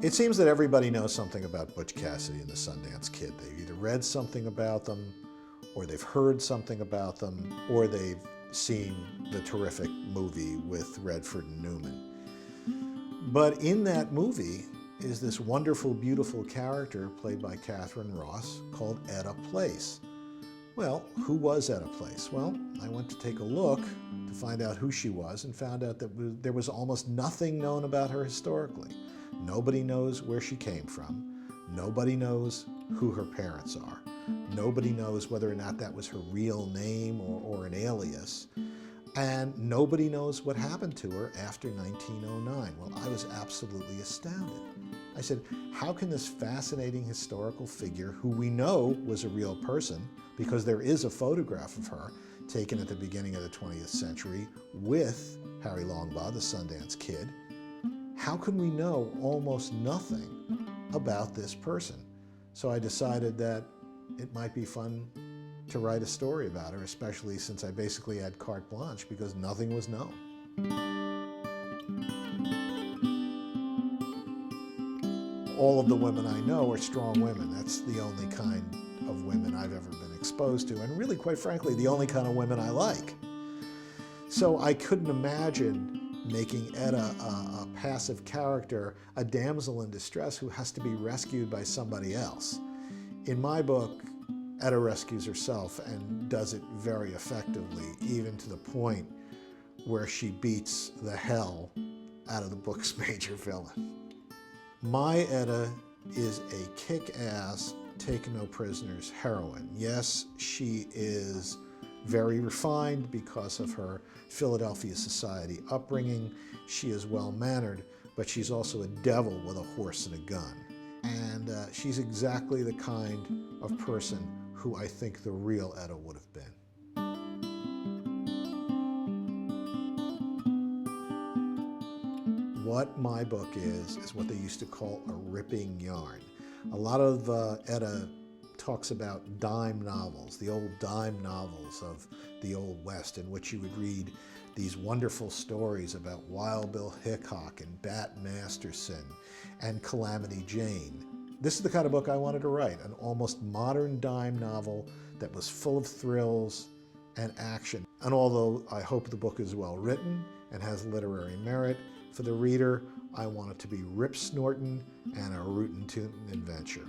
It seems that everybody knows something about Butch Cassidy and the Sundance Kid. They've either read something about them, or they've heard something about them, or they've seen the terrific movie with Redford and Newman. But in that movie is this wonderful, beautiful character played by Catherine Ross called Etta Place. Well, who was Etta Place? Well, I went to take a look to find out who she was and found out that there was almost nothing known about her historically. Nobody knows where she came from. Nobody knows who her parents are. Nobody knows whether or not that was her real name or an alias. And nobody knows what happened to her after 1909. Well, I was absolutely astounded. I said, how can this fascinating historical figure, who we know was a real person, because there is a photograph of her taken at the beginning of the 20th century with Harry Longbaugh, the Sundance Kid, how can we know almost nothing about this person? So I decided that it might be fun to write a story about her, especially since I basically had carte blanche because nothing was known. All of the women I know are strong women. That's the only kind of women I've ever been exposed to, and really, quite frankly, the only kind of women I like. So I couldn't imagine making Etta a passive character, a damsel in distress who has to be rescued by somebody else. In my book, Etta rescues herself and does it very effectively, even to the point where she beats the hell out of the book's major villain. My Etta is a kick-ass, take-no-prisoners heroine. Yes, she is very refined because of her Philadelphia society upbringing. She is well-mannered, but she's also a devil with a horse and a gun. And she's exactly the kind of person who I think the real Etta would have been. What my book is what they used to call a ripping yarn. A lot of Etta talks about dime novels, the old dime novels of the Old West, in which you would read these wonderful stories about Wild Bill Hickok and Bat Masterson and Calamity Jane. This is the kind of book I wanted to write, an almost modern dime novel that was full of thrills and action. And although I hope the book is well written and has literary merit, for the reader, I want it to be rip-snortin' and a rootin' tootin' adventure.